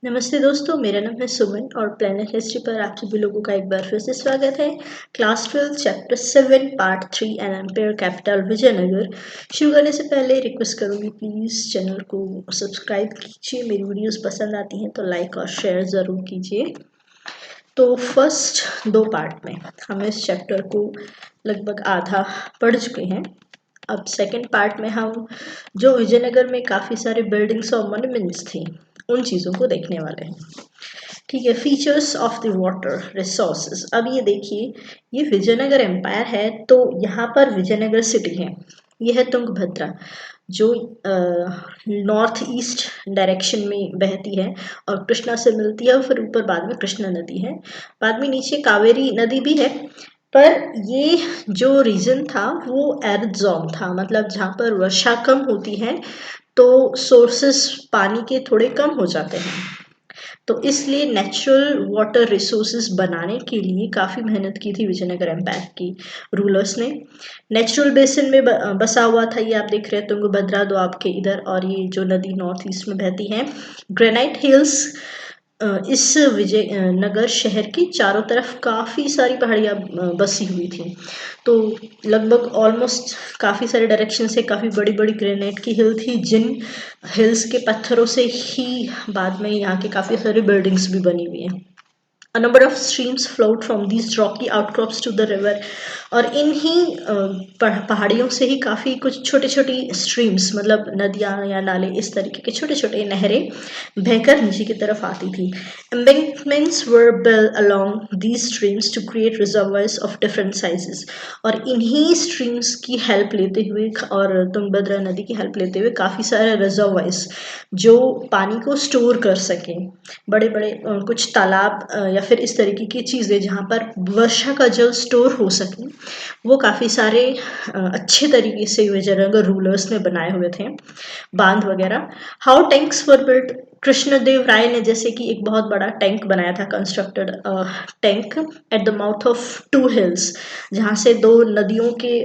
नमस्ते दोस्तों, मेरा नाम है सुमन और प्लेनेट हिस्ट्री पर आप सभी लोगों का एक बार फिर से स्वागत है। Class 12 chapter 7 part 3 an empire capital Vijayanagara शुरू करने से पहले रिक्वेस्ट करूंगी प्लीज़ चैनल को सब्सक्राइब कीजिए। मेरी वीडियोस पसंद आती हैं तो लाइक और शेयर ज़रूर कीजिए। तो फर्स्ट दो पार्ट में हम इस चैप्टर को लगभग आधा पढ़ चुके हैं। अब सेकंड पार्ट में हम जो विजयनगर में काफ़ी सारे बिल्डिंग्स और मॉन्यूमेंट्स थी उन चीज़ों को देखने वाले हैं। ठीक है, features of the water resources. अब ये देखिए, ये विजयनगर एम्पायर है तो यहाँ पर विजयनगर सिटी है। ये है तुंगभद्रा जो नॉर्थ ईस्ट डायरेक्शन में बहती है और कृष्णा से मिलती है और फिर ऊपर बाद में कृष्णा नदी है, बाद में नीचे कावेरी नदी भी है। पर ये जो रीजन था वो एरिड जोन था, मतलब जहाँ पर वर्षा कम होती है तो सोर्सेस पानी के थोड़े कम हो जाते हैं, तो इसलिए नेचुरल वाटर रिसोर्सेज बनाने के लिए काफ़ी मेहनत की थी विजयनगर एम्पायर की रूलर्स ने। नेचुरल बेसिन में बसा हुआ था, ये आप देख रहे हैं तुंगभद्रा दो आपके इधर, और ये जो नदी नॉर्थ ईस्ट में बहती है। ग्रेनाइट हिल्स इस विजयनगर शहर की चारों तरफ काफ़ी सारी पहाड़ियाँ बसी हुई थी, तो लगभग ऑलमोस्ट काफ़ी सारे डायरेक्शन से काफ़ी बड़ी बड़ी ग्रेनाइट की हिल थी, जिन हिल्स के पत्थरों से ही बाद में यहाँ के काफ़ी सारी बिल्डिंग्स भी बनी हुई हैं। A number of streams flowed from these rocky outcrops to the river, और इन्हीं पहाड़ियों से ही काफ़ी कुछ छोटी छोटी स्ट्रीम्स, मतलब नदियाँ या नाले, इस तरीके के छोटे छोटे नहरें बहकर नीचे की तरफ आती थी। Embankments were built along these streams to create reservoirs of different sizes, और इन्हीं स्ट्रीम्स की हेल्प लेते हुए और तुंगभद्रा नदी की हेल्प लेते हुए काफ़ी सारे रिजर्वायर्स जो पानी को स्टोर कर सकें, बड़े बड़े कुछ तालाब या फिर इस तरीके की चीज़ें जहाँ पर वर्षा का जल स्टोर हो सके, वो काफ़ी सारे अच्छे तरीके से विजयनगर रूलर्स ने बनाए हुए थे, बांध वगैरह। How tanks were built, Krishnadev Rai ने जैसे कि एक बहुत बड़ा टैंक बनाया था, constructed tank at the mouth of two hills, जहाँ से दो नदियों के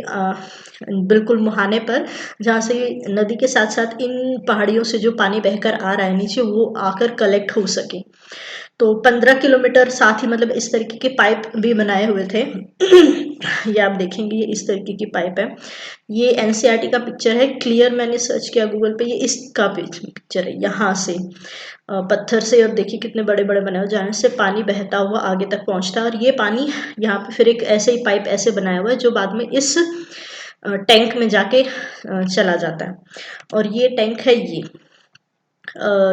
बिल्कुल मुहाने पर, जहाँ से नदी के साथ साथ इन पहाड़ियों से जो पानी बहकर आ रहा है नीचे वो आकर कलेक्ट हो सके। तो 15 किलोमीटर साथ ही, मतलब इस तरीके के पाइप भी बनाए हुए थे। ये आप देखेंगे, ये इस तरीके की पाइप है। ये एनसीईआरटी का पिक्चर है, क्लियर मैंने सर्च किया गूगल पे, ये इसका पिक्चर है, यहाँ से पत्थर से, और देखिए कितने बड़े बड़े बने हुए, जहाँ से पानी बहता हुआ आगे तक पहुँचता है, और ये पानी यहाँ पे फिर एक ऐसे ही पाइप ऐसे बनाया हुआ है जो बाद में इस टैंक में जाके चला जाता है। और ये टैंक है, ये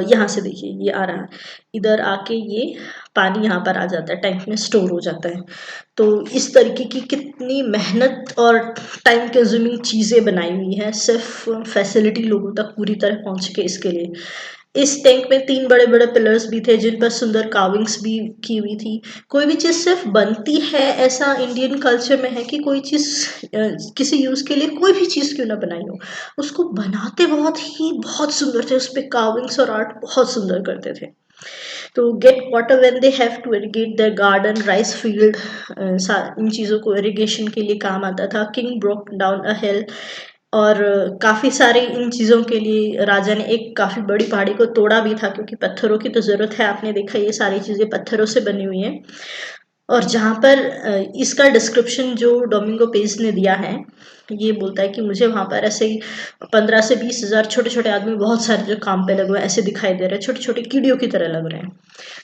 यहाँ से देखिए ये आ रहा है, इधर आके ये पानी यहाँ पर आ जाता है, टैंक में स्टोर हो जाता है। तो इस तरीके की कितनी मेहनत और टाइम कंज्यूमिंग चीज़ें बनाई हुई हैं, सिर्फ फैसिलिटी लोगों तक पूरी तरह पहुँच के इसके लिए। इस टैंक में 3 बड़े बड़े पिलर्स भी थे जिन पर सुंदर कार्विंग्स भी की हुई थी। कोई भी चीज़ सिर्फ बनती है, ऐसा इंडियन कल्चर में है कि कोई चीज़ किसी यूज़ के लिए कोई भी चीज़ क्यों ना बनाई हो, उसको बनाते बहुत सुंदर थे, उस पर कार्विंग्स और आर्ट बहुत सुंदर करते थे। तो get water when they have to irrigate their garden, rice field, इन चीज़ों को इरिगेशन के लिए काम आता था। King broke down a hill, और काफ़ी सारे इन चीज़ों के लिए राजा ने एक काफ़ी बड़ी पहाड़ी को तोड़ा भी था, क्योंकि पत्थरों की तो ज़रूरत है, आपने देखा ये सारी चीज़ें पत्थरों से बनी हुई हैं। और जहाँ पर इसका डिस्क्रिप्शन जो डोमिंगो पेज ने दिया है, ये बोलता है कि मुझे वहाँ पर ऐसे ही 15 से 20 हज़ार छोटे छोटे आदमी बहुत सारे जो काम पे लगे हुए ऐसे दिखाई दे रहे हैं, छोटे छोटे कीड़ियों की तरह लग रहे हैं।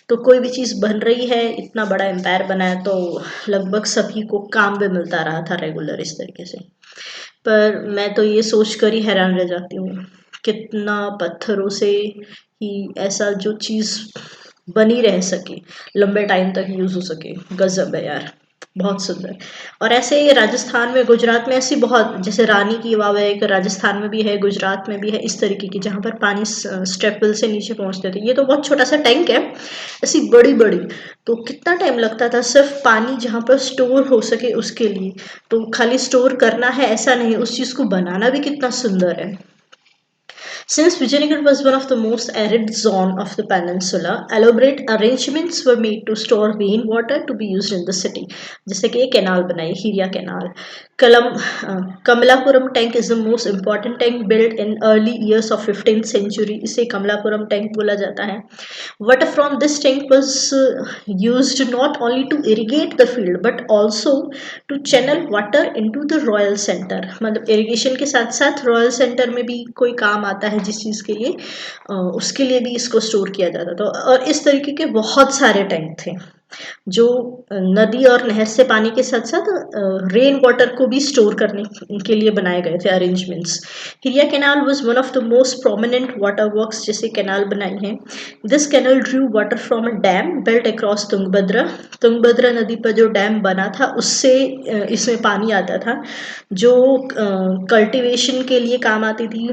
तो कोई भी चीज़ बन रही है, इतना बड़ा एम्पायर बना है, तो लगभग सभी को काम भी मिलता रहा था रेगुलर इस तरीके से। पर मैं तो ये सोच कर ही हैरान रह जाती हूँ, कितना पत्थरों से ही ऐसा जो चीज़ बनी रह सके, लंबे टाइम तक यूज़ हो सके, गजब है यार, बहुत सुंदर। और ऐसे ही राजस्थान में, गुजरात में ऐसी बहुत, जैसे रानी की वाव है एक, राजस्थान में भी है, गुजरात में भी है, इस तरीके की, जहाँ पर पानी स्टेप वेल से नीचे पहुँचते थे। ये तो बहुत छोटा सा टैंक है, ऐसी बड़ी बड़ी, तो कितना टाइम लगता था सिर्फ पानी जहाँ पर स्टोर हो सके उसके लिए। तो खाली स्टोर करना है ऐसा नहीं, उस चीज़ को बनाना भी कितना सुंदर है। Since Vijayanagar was one of the most arid zone of the peninsula, elaborate arrangements were made to store rainwater to be used in the city. जैसे कि एक कैनाल बनाई, Hiriya canal. Kamalapuram tank is the most important tank built in early years of 15th century. इसे Kamalapuram tank बोला जाता है. Water from this tank was used not only to irrigate the field but also to channel water into the royal center. मतलब irrigation के साथ साथ royal centre में भी कोई काम आता है जिस चीज़ के लिए, उसके लिए भी इसको स्टोर किया जाता था. और इस तरीके के बहुत सारे टैंक थे जो नदी और नहर से पानी के साथ साथ रेन वाटर को भी स्टोर करने के लिए बनाए गए थे arrangements. Hiriya canal was one of the most prominent water works जैसे कैनाल बनाई है. This canal drew water from a dam built across Tungabhadra. Tungabhadra नदी पर जो डैम बना था उससे इसमें पानी आता था जो कल्टीवेशन के लिए काम आती थी,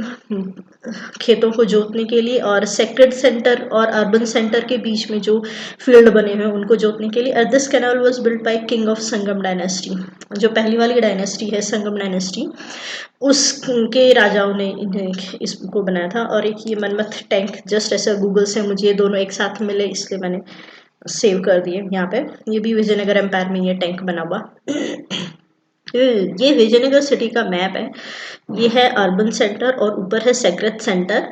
खेतों को जोतने के लिए, और सेक्रेड सेंटर और अर्बन सेंटर के बीच में जो फील्ड बने हुए हैं उनको जोतने के लिए. This canal was built by king of Sangam dynasty. जो पहली वाली डायनेस्टी है संगम डायनेस्टी, उसके राजाओं ने इसको बनाया था. और एक ये मनमथ टैंक, जस्ट ऐसा गूगल से मुझे ये दोनों एक साथ मिले इसलिए मैंने सेव कर दिए यहाँ पे. ये भी विजयनगर एम्पायर में ये टैंक बना हुआ. ये विजयनगर सिटी का मैप है. ये है अर्बन सेंटर और ऊपर है सेक्रेट सेंटर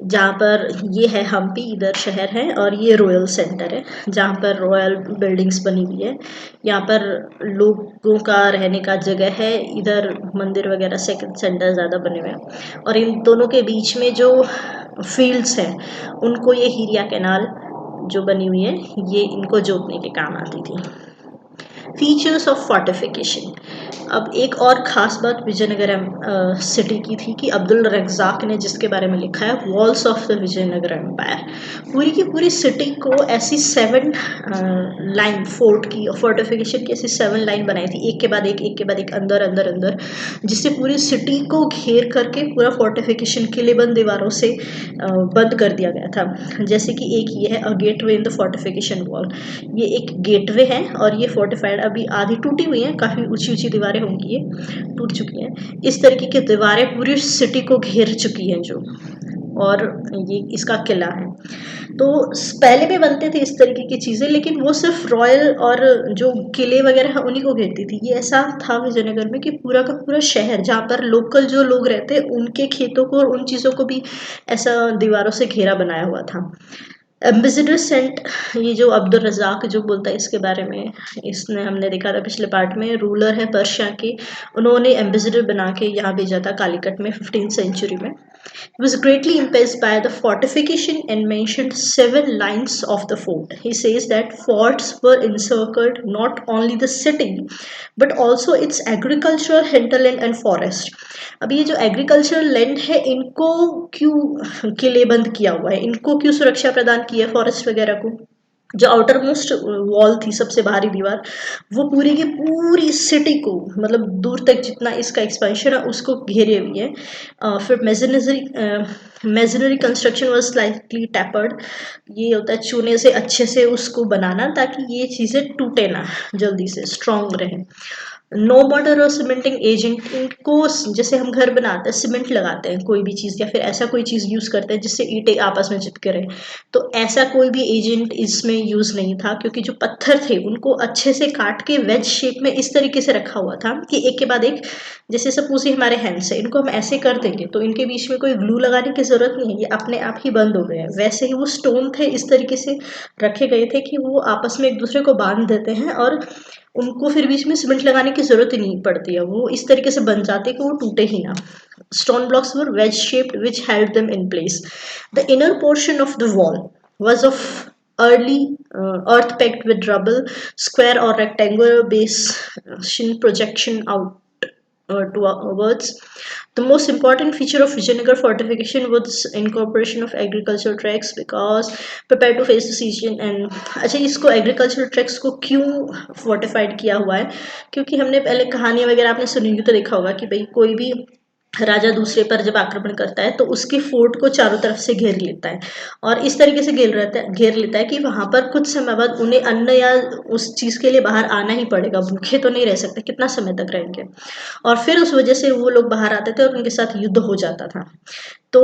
जहाँ पर ये है हम्पी, इधर शहर है, और ये रॉयल सेंटर है जहाँ पर रॉयल बिल्डिंग्स बनी हुई है. यहाँ पर लोगों का रहने का जगह है, इधर मंदिर वगैरह सेक्रेट सेंटर ज़्यादा बने हुए हैं. और इन दोनों के बीच में जो फील्ड्स हैं उनको ये हीरिया कैनाल जो बनी हुई है ये इनको जोतने के काम आती थी. Features of fortification. अब एक और ख़ास बात विजयनगर सिटी की थी कि अब्दुल रज़ाक ने जिसके बारे में लिखा है walls of the Vijayanagara empire. पूरी की पूरी सिटी को ऐसी 7 लाइन फोर्ट की फोर्टिफिकेशन की ऐसी 7 लाइन बनाई थी, एक के बाद एक अंदर अंदर अंदर, जिससे पूरी सिटी को घेर करके पूरा फोर्टिफिकेशन किलेबंद दीवारों से बंद कर दिया गया था. जैसे कि एक ये है a gateway in the fortification wall. ये एक गेटवे है और ये फोर्टिफाइड, अभी आधी टूटी हुई हैं, काफ़ी ऊंची ऊंची दीवारें होंगी, ये टूट चुकी हैं. इस तरीके की दीवारें पूरी सिटी को घेर चुकी हैं जो, और ये इसका किला है. तो पहले भी बनते थे इस तरीके की चीज़ें, लेकिन वो सिर्फ रॉयल और जो किले वगैरह हैं उन्हीं को घेरती थी. ये ऐसा था विजयनगर में कि पूरा का पूरा शहर जहाँ पर लोकल जो लोग रहते उनके खेतों को और उन चीज़ों को भी ऐसा दीवारों से घेरा बनाया हुआ था. एम्बेसडर सेंट, ये जो अब्दुल रज़ाक जो बोलता है इसके बारे में, इसने हमने देखा था पिछले पार्ट में, रूलर है पर्शिया के, उन्होंने एम्बेसडर बना के यहाँ भेजा था कालीकट में 15th सेंचुरी में. He was greatly impressed by the fortification and mentioned 7 lines of the fort. He says that forts were encircled not only the city but also its agricultural hinterland and forest. अब ये जो agricultural land है इनको क्यों किलेबंद किया हुआ है, इनको क्यों सुरक्षा प्रदान की है फॉरेस्ट वगैरह को. जो आउटर मोस्ट वॉल थी, सबसे बाहरी दीवार, वो पूरी की पूरी सिटी को, मतलब दूर तक जितना इसका एक्सपेंशन है उसको घेरे हुई है. फिर masonry construction was slightly tapered. ये होता है चूने से अच्छे से उसको बनाना ताकि ये चीज़ें टूटे ना, जल्दी से स्ट्रॉन्ग रहे. नो मॉडर और सीमेंटिंग एजेंट, इनको जैसे हम घर बनाते हैं सीमेंट लगाते हैं कोई भी चीज़ या फिर ऐसा कोई चीज़ यूज़ करते हैं जिससे ईंटें आपस में चिपके रहे, तो ऐसा कोई भी एजेंट इसमें यूज़ नहीं था क्योंकि जो पत्थर थे उनको अच्छे से काट के वेज शेप में इस तरीके से रखा हुआ था कि एक के बाद एक, जैसे सपोज ये हमारे हैंड्स है, इनको हम ऐसे कर देंगे तो इनके बीच में कोई ग्लू लगाने की ज़रूरत नहीं है, ये अपने आप ही बंद हो गए हैं. वैसे ही वो स्टोन थे इस तरीके से रखे गए थे कि वो आपस में एक दूसरे को बांध देते हैं और उनको फिर बीच में सीमेंट लगाने की जरूरत ही नहीं पड़ती है, वो इस तरीके से बन जाते कि वो टूटे ही ना. Stone blocks were wedge shaped which held them in place. The inner portion of the wall was of early earth packed with rubble, square or rectangular base projection out towards. The most important feature of Vijayanagar fortification was incorporation of agricultural tracks because prepared to face the siege and. अच्छा, इसको agricultural tracks को क्यों fortified किया हुआ है, क्योंकि हमने पहले कहानी वगैरह आपने सुनी होगी तो देखा होगा कि भाई कोई भी राजा दूसरे पर जब आक्रमण करता है तो उसके फोर्ट को चारों तरफ से घेर लेता है और इस तरीके से घेर लेता है कि वहां पर कुछ समय बाद उन्हें अन्न या उस चीज के लिए बाहर आना ही पड़ेगा, भूखे तो नहीं रह सकते, कितना समय तक रहेंगे, और फिर उस वजह से वो लोग बाहर आते थे और उनके साथ युद्ध हो जाता था. तो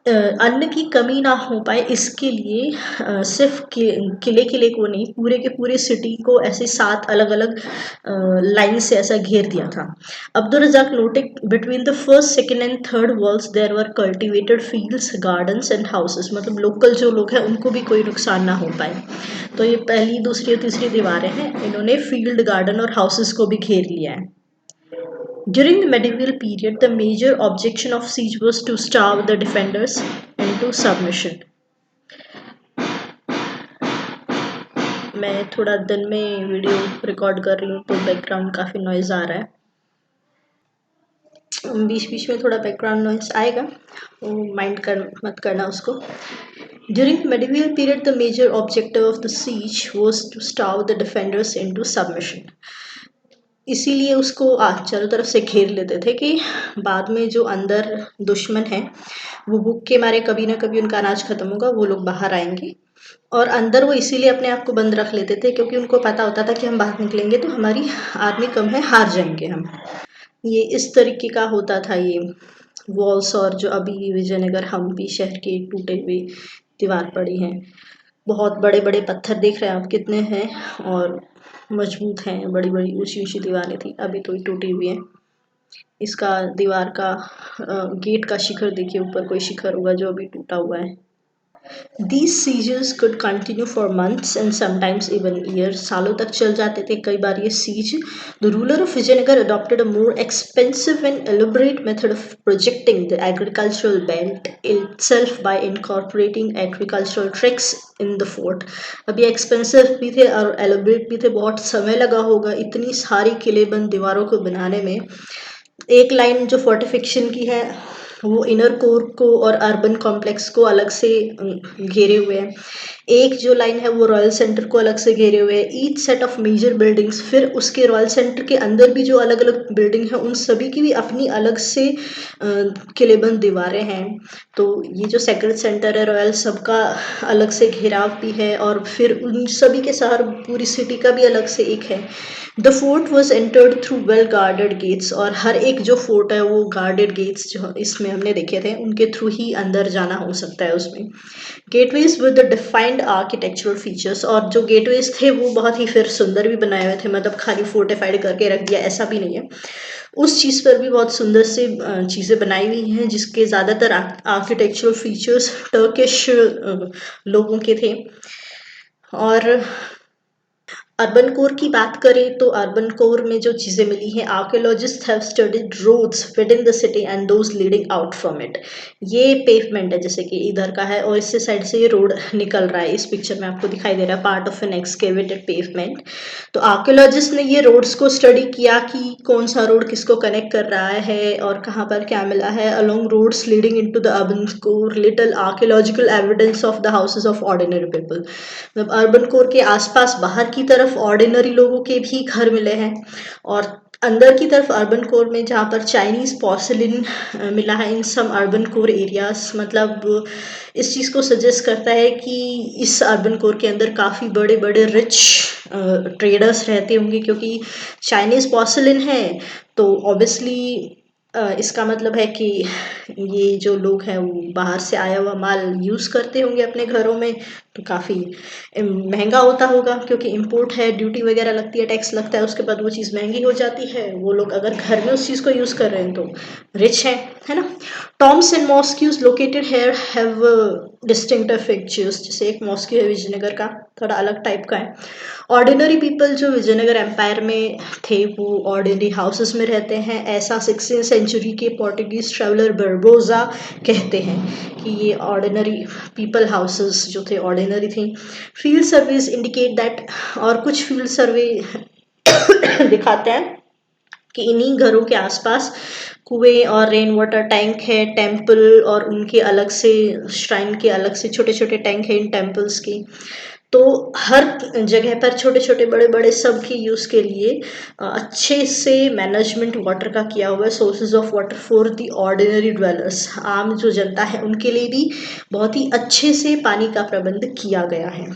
अन्न की कमी ना हो पाए इसके लिए सिर्फ किले को नहीं, पूरे के पूरे सिटी को ऐसे 7 अलग-अलग लाइन से ऐसा घेर दिया था। Abdul Razzaq noted between the first, second and third walls there were cultivated fields, gardens and houses, मतलब लोकल जो लोग हैं उनको भी कोई नुकसान ना हो पाए। तो ये पहली, दूसरी और तीसरी दीवारें हैं, इन्होंने फील्ड, गार्डन और हाउसेस को भी घेर लिया है। During the medieval period, the major objection of siege was to starve the defenders into submission. मैं थोड़ा दिन में वीडियो रिकॉर्ड कर रही हूँ तो बैकग्राउंड काफ़ी नॉइज़ आ रहा है, बीच बीच में थोड़ा बैकग्राउंड नॉइज़ आएगा, वो मत करना उसको। During the medieval period, the major objective of the siege was to starve the defenders into submission. इसीलिए उसको चारों तरफ से घेर लेते थे कि बाद में जो अंदर दुश्मन है वो भूख के मारे कभी ना कभी उनका अनाज खत्म होगा, वो लोग बाहर आएंगे। और अंदर वो इसीलिए अपने आप को बंद रख लेते थे क्योंकि उनको पता होता था कि हम बाहर निकलेंगे तो हमारी आर्मी कम है, हार जाएंगे हम। ये इस तरीके का होता था ये वॉल्स। और जो अभी विजयनगर हम्पी शहर के टूटे हुए दीवार पड़ी हैं, बहुत बड़े बड़े पत्थर देख रहे हैं आप कितने हैं और मजबूत हैं, बड़ी बड़ी ऊंची ऊंची दीवारें थी, अभी तो ये टूटी हुई है। इसका दीवार का गेट का शिखर देखिए, ऊपर कोई शिखर होगा जो अभी टूटा हुआ है। These sieges could continue for months and sometimes even years. सालों तक चल जाते थे कई बार ये siege. The ruler of Vijayanagar adopted a more expensive and elaborate method of projecting the agricultural belt itself by incorporating agricultural tricks in the fort. अब ये expensive भी थे और elaborate भी थे, बहुत समय लगा होगा इतनी सारी किलेबंद दीवारों को बनाने में। एक लाइन जो फोर्टिफिकेशन की है वो इनर कोर को और अर्बन कॉम्प्लेक्स को अलग से घेरे हुए हैं। एक जो लाइन है वो रॉयल सेंटर को अलग से घेरे हुए है, each set of major buildings. फिर उसके रॉयल सेंटर के अंदर भी जो अलग अलग बिल्डिंग है उन सभी की भी अपनी अलग से किलेबंद दीवारें हैं। तो ये जो सेक्रेट सेंटर है रॉयल, सबका अलग से घेराव भी है और फिर उन सभी के शहर पूरी सिटी का भी अलग से एक है। The fort was entered through well guarded gates, और हर एक जो फोर्ट है वो गार्डेड गेट्स जो इसमें हमने देखे थे उनके थ्रू ही अंदर जाना हो सकता है उसमें। Gateways with defined architectural features, और जो गेटवेज थे वो बहुत ही फिर सुंदर भी बनाए हुए थे, मतलब खाली फोर्टिफाइड करके रख दिया ऐसा भी नहीं है। उस चीज़ पर भी बहुत सुंदर से चीज़ें बनाई हुई हैं जिसके ज़्यादातर आर्किटेक्चरल फीचर्स टर्किश लोगों के थे। और अर्बन कोर की बात करें तो अर्बन कोर में जो चीज़ें मिली हैं, archaeologists have studied roads within the city and those leading out from it. ये पेवमेंट है जैसे कि इधर का है और इससे साइड से ये रोड निकल रहा है, इस पिक्चर में आपको दिखाई दे रहा है part of an excavated pavement. तो आर्कियोलॉजिस्ट ने ये रोड्स को स्टडी किया कि कौन सा रोड किसको कनेक्ट कर रहा है और कहाँ पर क्या मिला है। Along roads leading into the urban core little archaeological evidence of the houses of ordinary people. मतलब अर्बन कोर के आसपास बाहर की तरफ ऑर्डिनरी लोगों के भी घर मिले हैं और अंदर की तरफ अर्बन कोर में जहाँ पर चाइनीज पॉर्सिलिन मिला है इन सम अर्बन कोर एरियाज। मतलब इस चीज़ को सजेस्ट करता है कि इस अर्बन कोर के अंदर काफ़ी बड़े बड़े रिच ट्रेडर्स रहते होंगे, क्योंकि चाइनीज पॉर्सिलिन है तो ऑब्वियसली इसका मतलब है कि ये जो लोग हैं वो बाहर से आया हुआ माल यूज़ करते होंगे अपने घरों में, तो काफ़ी महंगा होता होगा क्योंकि इंपोर्ट है, ड्यूटी वगैरह लगती है, टैक्स लगता है, उसके बाद वो चीज़ महंगी हो जाती है। वो लोग अगर घर में उस चीज़ को यूज़ कर रहे हैं तो रिच है ना। Tombs and mosques located here have distinctive features. जैसे एक मॉस्क्यू है विजयनगर का, थोड़ा अलग टाइप का है। ऑर्डिनरी पीपल जो विजयनगर एम्पायर में थे वो ऑर्डिनरी हाउसेस में रहते हैं, ऐसा 16th सेंचुरी के पोर्टुगीज ट्रैवलर बर्बोजा कहते हैं कि ये ऑर्डिनरी पीपल हाउसेस जो थे ऑर्डिनरी थी। फील्ड सर्वेज इंडिकेट दैट, और कुछ फील्ड सर्वे दिखाते हैं कि इन्हीं घरों के आसपास कुएं और रेन वाटर टैंक है, टेम्पल और उनके अलग से श्राइन के अलग से छोटे छोटे टैंक है इन टेम्पल्स की। तो हर जगह पर छोटे छोटे बड़े बड़े सब के यूज़ के लिए अच्छे से मैनेजमेंट वाटर का किया हुआ है, sources of water for the ordinary dwellers, आम जो जनता है उनके लिए भी बहुत ही अच्छे से पानी का प्रबंध किया गया है।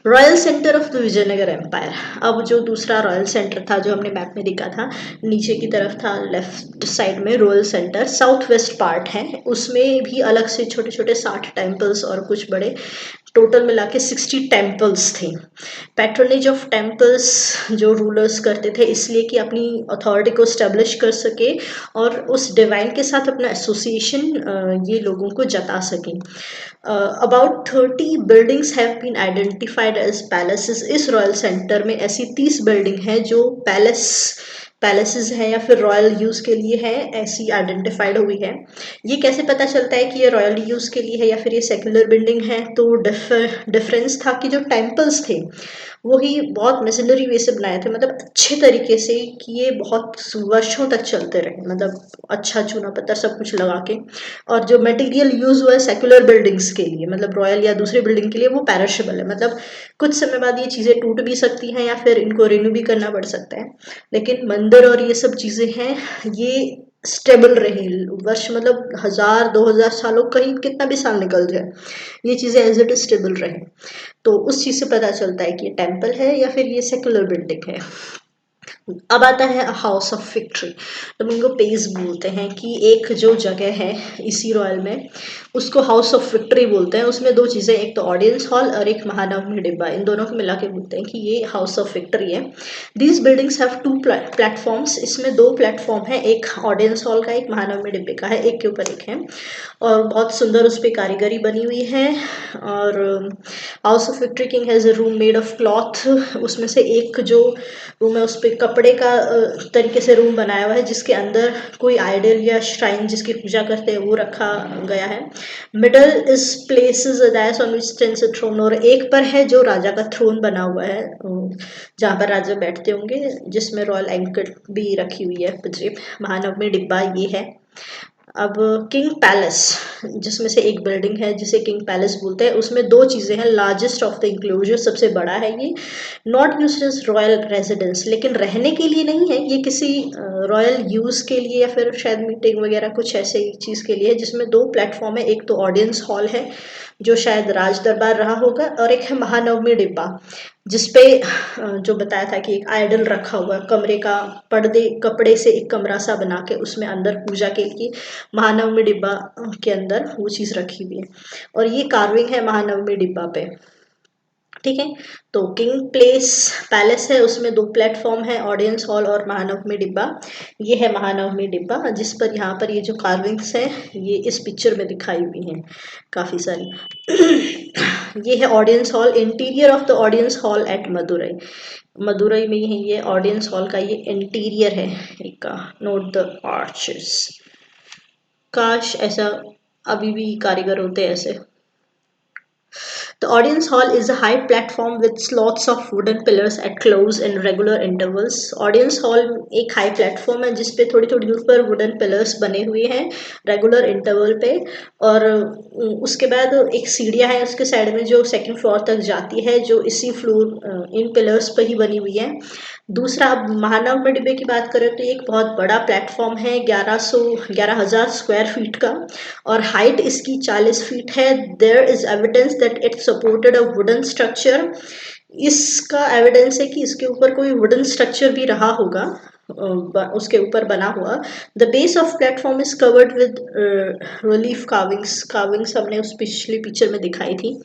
Royal centre of the Vijayanagara empire. अब जो दूसरा रॉयल सेंटर था जो हमने मैप में दिखा था, नीचे की तरफ था लेफ्ट साइड में royal centre, south west part है, उसमें भी अलग से छोटे छोटे 60 टेम्पल्स और कुछ बड़े, टोटल मिला के 60 टेम्पल्स थे। पैट्रोनेज ऑफ टेम्पल्स जो रूलर्स करते थे इसलिए कि अपनी अथॉरिटी को स्टेब्लिश कर सके और उस डिवाइन के साथ अपना एसोसिएशन ये लोगों को जता सके। About 30 buildings have been identified as palaces. इस रॉयल सेंटर में ऐसी 30 बिल्डिंग है जो पैलेसेस है या फिर रॉयल यूज के लिए है, ऐसी आइडेंटिफाइड हुई है। ये कैसे पता चलता है कि ये रॉयल यूज के लिए है या फिर ये सेक्युलर बिल्डिंग है? तो डिफरेंस था कि जो टेम्पल्स थे वो ही बहुत मिशनरी वे से बनाए थे, मतलब अच्छे तरीके से कि ये बहुत वर्षों तक चलते रहे, मतलब अच्छा चूना पत्थर सब कुछ लगा के। और जो मटेरियल यूज हुआ है सेक्युलर बिल्डिंग्स के लिए, मतलब रॉयल या दूसरी बिल्डिंग के लिए, वो पैरिशेबल है, मतलब कुछ समय बाद ये चीज़ें टूट भी सकती हैं या फिर इनको रिन्यू भी करना पड़ सकता है। लेकिन मंदिर और ये सब चीज़ें हैं ये स्टेबल रही वर्ष, मतलब 1000-2000 सालों, कहीं कितना भी साल निकल जाए ये चीज़ें एज इट इज स्टेबल रहे। तो उस चीज़ से पता चलता है कि ये टेम्पल है या फिर ये सेक्युलर बिल्डिंग है। अब आता है हाउस ऑफ विक्ट्री। तो हम इनको पेज बोलते हैं कि एक जो जगह है इसी रॉयल में उसको हाउस ऑफ विक्ट्री बोलते हैं। उसमें दो चीज़ें, एक तो ऑडियंस हॉल और एक महानवमी डिब्बा, इन दोनों को मिला के बोलते हैं कि ये हाउस ऑफ विक्ट्री है। These buildings have 2 platforms. इसमें 2 प्लेटफॉर्म है, एक ऑडियंस हॉल का, एक महानवमी डिब्बे का है, एक के ऊपर एक है। और बहुत सुंदर उस पर कारीगरी बनी हुई है। और house of victory king has a room made of cloth. उसमें से एक जो रूम है उस पर कपड़े का तरीके से रूम बनाया हुआ है, जिसके अंदर कोई आइडल या श्राइन जिसकी पूजा करते हैं वो रखा गया है। Middle is places a dais on which stands a throne. और एक पर है जो राजा का थ्रोन बना हुआ है, जहाँ पर राजा बैठते होंगे, जिसमें रॉयल एंकट भी रखी हुई है। महानवमी डिब्बा ये है। अब किंग पैलेस, जिसमें से एक बिल्डिंग है जिसे किंग पैलेस बोलते हैं, उसमें दो चीज़ें हैं। लार्जेस्ट ऑफ द इंक्लोजर, सबसे बड़ा है ये, not used as royal residence, लेकिन रहने के लिए नहीं है, ये किसी रॉयल यूज़ के लिए या फिर शायद मीटिंग वगैरह कुछ ऐसे ही चीज़ के लिए है। जिसमें 2 प्लेटफॉर्म है, एक तो ऑडियंस हॉल है जो शायद राज दरबार रहा होगा, और एक है महानवमी डिब्बा जिसपे जो बताया था कि एक आइडल रखा हुआ है, कमरे का पर्दे कपड़े से एक कमरा सा बना के उसमें अंदर पूजा के लिए महानवमी डिब्बा के अंदर वो चीज़ रखी हुई है। और ये कार्विंग है महानवमी डिब्बा पे, ठीक है। तो किंग प्लेस पैलेस है, उसमें 2 प्लेटफॉर्म है, ऑडियंस हॉल और महानवमी डिब्बा। ये है महानवमी डिब्बा जिस पर यहाँ पर ये जो कार्विंग्स है ये इस पिक्चर में दिखाई हुई हैं काफ़ी सारी। ये है audience hall, interior of the audience hall at Madurai. Madurai में ही ये ऑडियंस हॉल का ये इंटीरियर है एक का। Note the arches. काश ऐसा अभी भी कारीगर होते ऐसे। The audience hall is a high platform with slots of wooden pillars at close and regular intervals. Audience hall एक high platform है जिस पे थोड़ी थोड़ी दूर पर wooden pillars बने हुए हैं regular interval पे। और उसके बाद एक सीढ़ियाँ हैं उसके साइड में जो सेकंड फ्लोर तक जाती है, जो इसी फ्लोर इन पिलर्स पर ही बनी हुई है। दूसरा, अब महानवमी डिब्बे की बात करें तो एक बहुत बड़ा प्लेटफॉर्म है, 11,000 स्क्वायर फीट का, और हाइट इसकी 40 फीट है। There is evidence that it supported a wooden structure. इसका एविडेंस है कि इसके ऊपर कोई वुडन स्ट्रक्चर भी रहा होगा, उसके ऊपर बना हुआ। The base of platform is covered with relief carvings हमने उस पिछली पिक्चर में दिखाई थी।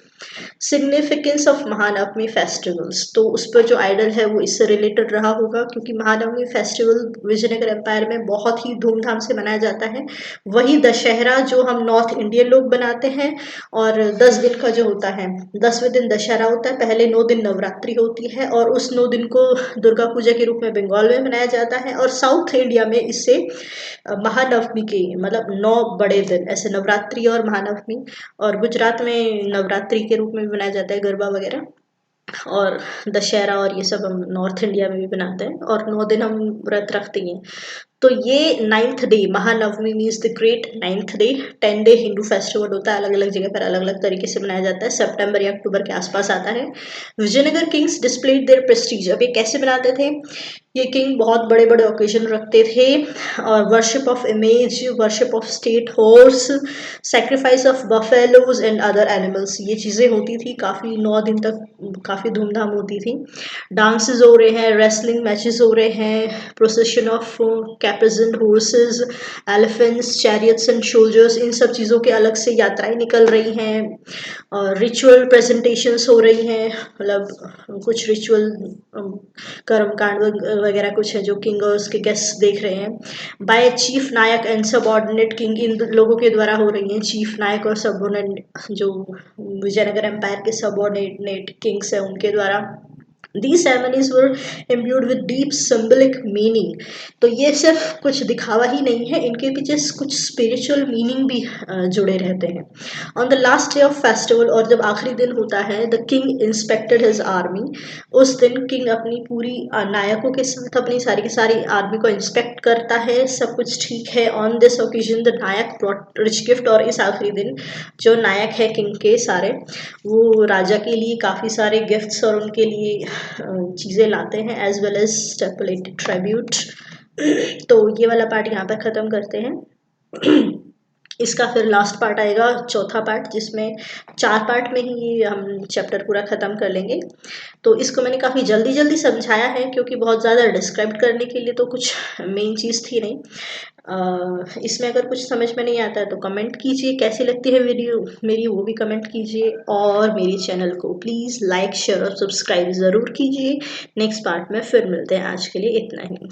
सिग्निफिकेंस ऑफ महानवमी फेस्टिवल्स, तो उस पर जो आइडल है वो इससे रिलेटेड रहा होगा, क्योंकि महानवमी फेस्टिवल विजयनगर एम्पायर में बहुत ही धूमधाम से मनाया जाता है। वही दशहरा जो हम नॉर्थ इंडियन लोग बनाते हैं, और 10 दिन का जो होता है, 10वें दिन दशहरा होता है, पहले 9 दिन नवरात्रि होती है, और उस 9 दिन को दुर्गा पूजा के रूप में बंगाल में मनाया जाता है, और साउथ इंडिया में इससे महानवमी के मतलब 9 बड़े दिन ऐसे नवरात्रि और महानवमी, और गुजरात में नवरात्रि के रूप में भी मनाया जाता है गरबा वगैरह, और दशहरा और ये सब हम नॉर्थ इंडिया में भी बनाते हैं, और 9 दिन हम व्रत रखते हैं। तो ये 9th day, Mahanavami means the great 9th day. 10 day Hindu festival होता है, अलग अलग जगह पर अलग अलग तरीके से मनाया जाता है, सितंबर या अक्टूबर के आसपास आता है। Vijayanagara kings displayed their prestige. अब ये कैसे बनाते थे? ये किंग बहुत बड़े बड़े ओकेजन रखते थे, और worship of image, worship of state horse, sacrifice of buffaloes and other animals, ये चीज़ें होती थी काफ़ी। 9 दिन तक काफ़ी धूमधाम होती थी। डांसेस हो रहे हैं, रेसलिंग मैचेस हो रहे हैं, procession of caparisoned horses, elephants, chariots and soldiers, इन सब चीज़ों के अलग से यात्राएं निकल रही हैं, और रिचुअल प्रेजेंटेशंस हो रही हैं, मतलब कुछ रिचुअल कर्मकांड वगैरह कुछ है जो किंग और उसके गेस्ट देख रहे हैं। By chief Nayak and subordinate king, इन लोगों के द्वारा हो रही हैं, चीफ नायक और सबऑर्डिनेट जो विजयनगर एम्पायर के सबऑर्डिनेट किंग्स हैं उनके द्वारा। These ceremonies were imbued with deep symbolic meaning। तो ये सिर्फ कुछ दिखावा ही नहीं है, इनके पीछे कुछ स्पिरिचुअल मीनिंग भी जुड़े रहते हैं। On the last day of festival, और जब आखिरी दिन होता है, the king inspected his army. उस दिन किंग अपनी पूरी नायकों के साथ अपनी सारी की सारी आर्मी को इंस्पेक्ट करता है, सब कुछ ठीक है। On this occasion the Nayaka brought rich gift, और इस आखिरी दिन जो नायक है किंग के सारे, वो राजा के लिए काफ़ी सारे गिफ्ट्स और उनके लिए चीज़ें लाते हैं, एज वेल एज स्टेपुलेटेड ट्रिब्यूट। तो ये वाला पार्ट यहाँ पर ख़त्म करते हैं। इसका फिर लास्ट पार्ट आएगा, चौथा पार्ट, जिसमें 4 पार्ट में ही ये हम चैप्टर पूरा ख़त्म कर लेंगे। तो इसको मैंने काफ़ी जल्दी जल्दी समझाया है, क्योंकि बहुत ज़्यादा डिस्क्राइब करने के लिए तो कुछ मेन चीज़ थी नहीं। इसमें अगर कुछ समझ में नहीं आता है तो कमेंट कीजिए, कैसी लगती है वीडियो मेरी वो भी कमेंट कीजिए, और मेरे चैनल को प्लीज़ लाइक शेयर और सब्सक्राइब ज़रूर कीजिए। नेक्स्ट पार्ट में फिर मिलते हैं, आज के लिए इतना ही।